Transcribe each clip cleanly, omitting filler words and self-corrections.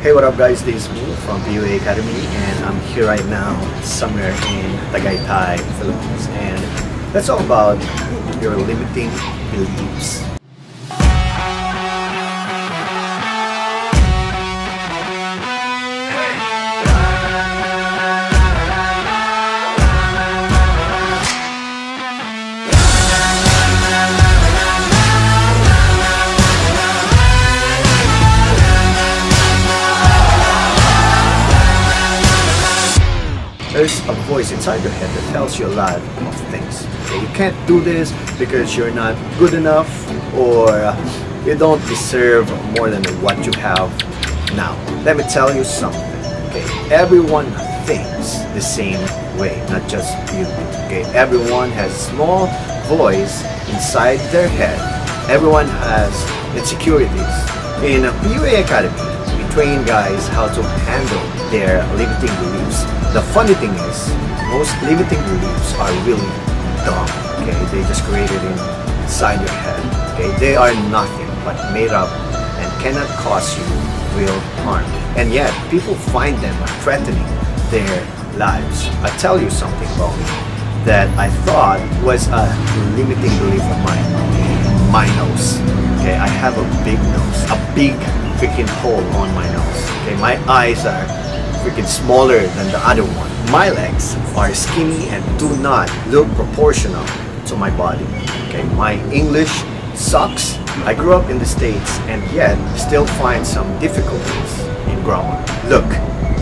Hey, what up guys, this is me from PUA Academy and I'm here right now somewhere in Tagaytay, Philippines, and let's talk about your limiting beliefs. There's a voice inside your head that tells you a lot of things. Okay, you can't do this because you're not good enough, or you don't deserve more than what you have now. Let me tell you something. Okay, everyone thinks the same way, not just you. Okay, everyone has a small voice inside their head. Everyone has insecurities. In PUA Academy, we train guys how to handle their limiting beliefs. The funny thing is, most limiting beliefs are really dumb. Okay, they just created inside your head. Okay, they are nothing but made up and cannot cause you real harm. And yet, people find them threatening their lives. I tell you something about me that I thought was a limiting belief of mine. My nose. Okay, I have a big nose, a big freaking hole on my nose. Okay, my eyes are freaking smaller than the other one. My legs are skinny and do not look proportional to my body. Okay, my English sucks. I grew up in the States and yet still find some difficulties in grammar. Look,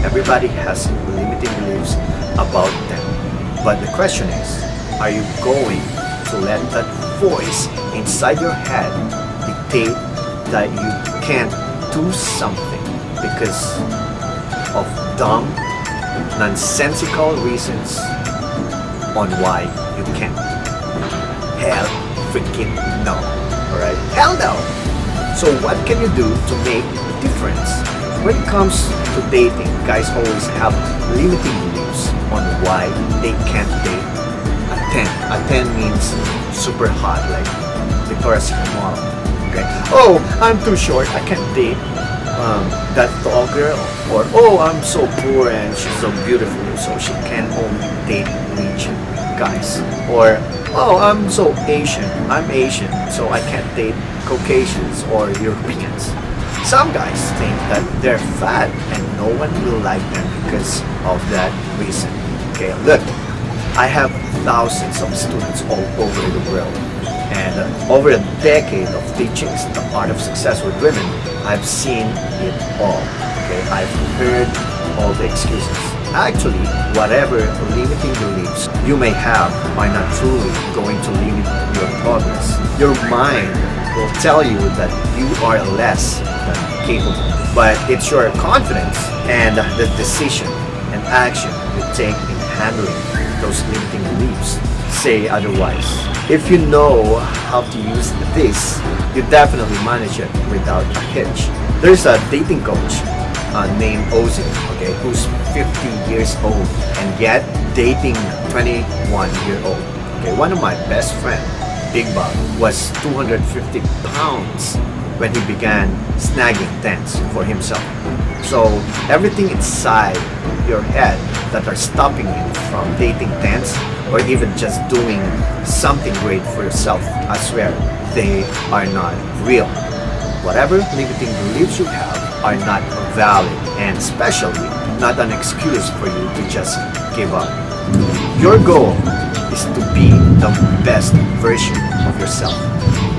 everybody has limiting beliefs about them. But the question is, are you going to let that voice inside your head dictate that you can't do something because of dumb, nonsensical reasons on why you can't? Hell freaking no. Alright? Hell no! So what can you do to make a difference? When it comes to dating, guys always have limiting beliefs on why they can't date a 10. A 10 means super hot, like Victoria's Secret model. Okay? Oh, I'm too short, I can't date that tall girl. Or, oh, I'm so poor and she's so beautiful, so she can only date rich guys. Or, oh, I'm so Asian, I'm Asian, so I can't date Caucasians or Europeans. Some guys think that they're fat and no one will like them because of that reason. Okay, look, I have thousands of students all over the world, and over a decade of teaching the art of success with women, I've seen it all. Okay, I've heard all the excuses. Actually, whatever limiting beliefs you may have are not truly going to limit your progress. Your mind will tell you that you are less than capable, but it's your confidence and the decision and action you take in handling those limiting beliefs say otherwise. If you know how to use this, you definitely manage it without a hitch. There's a dating coach named Ozzy, okay, who's 50 years old and yet dating 21-year-old. Okay, one of my best friends, Big Bob, was 250 pounds when he began snagging tents for himself. So everything inside your head that are stopping you from dating tents or even just doing something great for yourself, I swear they are not real. Whatever limiting beliefs you have are not valid, and especially not an excuse for you to just give up. Your goal is to be the best version of yourself.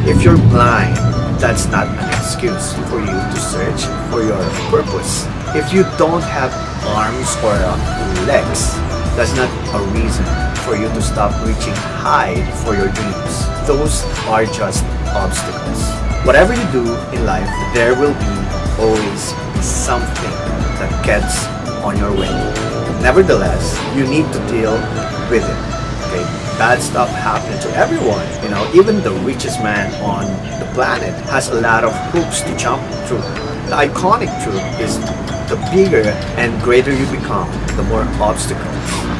If you're blind, that's not an excuse for you to search for your purpose. If you don't have arms or legs, that's not a reason for you to stop reaching high for your dreams. Those are just obstacles. Whatever you do in life, there will be always something that gets on your way. Nevertheless, you need to deal with it. Okay? Bad stuff happens to everyone. You know, even the richest man on the planet has a lot of hoops to jump through. The iconic truth is the bigger and greater you become, the more obstacles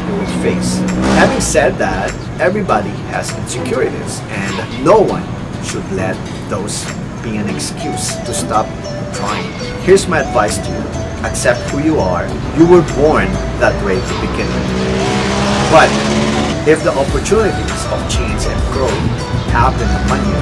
you will face. Having said that, everybody has insecurities and no one should let those be an excuse to stop trying. Here's my advice to you. accept who you are. You were born that way to begin with. But if the opportunities of change and growth happen upon you,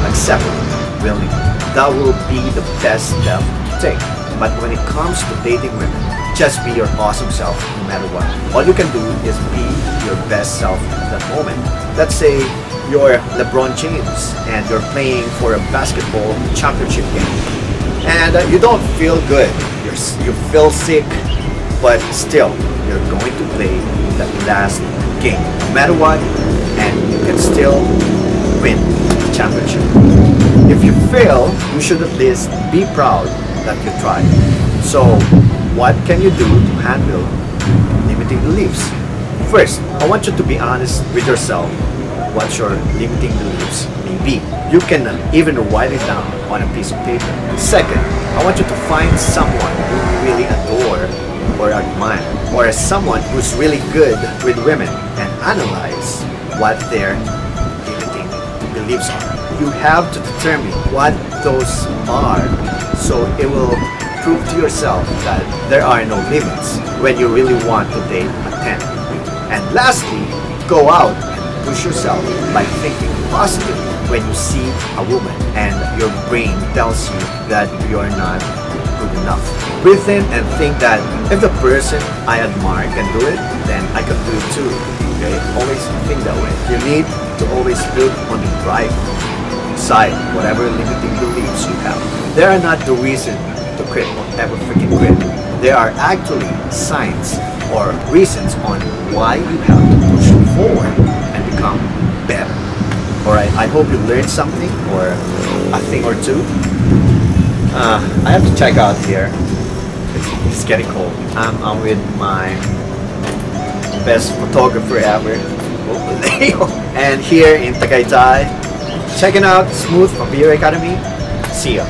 accept it willingly. That will be the best step to take. But when it comes to dating women, just be your awesome self no matter what. All you can do is be your best self at that moment. Let's say you're LeBron James and you're playing for a basketball championship game. And you don't feel good. You feel sick, but still, you're going to play that last game no matter what, and you can still win the championship. If you fail, you should at least be proud that you tried. So what can you do to handle limiting beliefs? First, I want you to be honest with yourself what your limiting beliefs may be. You can even write it down on a piece of paper. Second, I want you to find someone who you really adore or admire, or someone who's really good with women, and analyze what their limiting beliefs are. You have to determine what those are, so it will prove to yourself that there are no limits when you really want to date a 10. And lastly, go out and push yourself by thinking positively when you see a woman and your brain tells you that you're not good enough. Breathe in and think that if the person I admire can do it, then I can do it too. Okay? Always think that way. You need to always look on the bright side, whatever limiting beliefs you have. They are not the reason to quit or ever freaking quit. There are actually signs or reasons on why you have to push forward and become better. Alright, I hope you learned something or a thing or two. I have to check out here. It's getting cold. I'm with my best photographer ever, and here in Tagaytay, checking out Smooth from Beer Academy. See ya.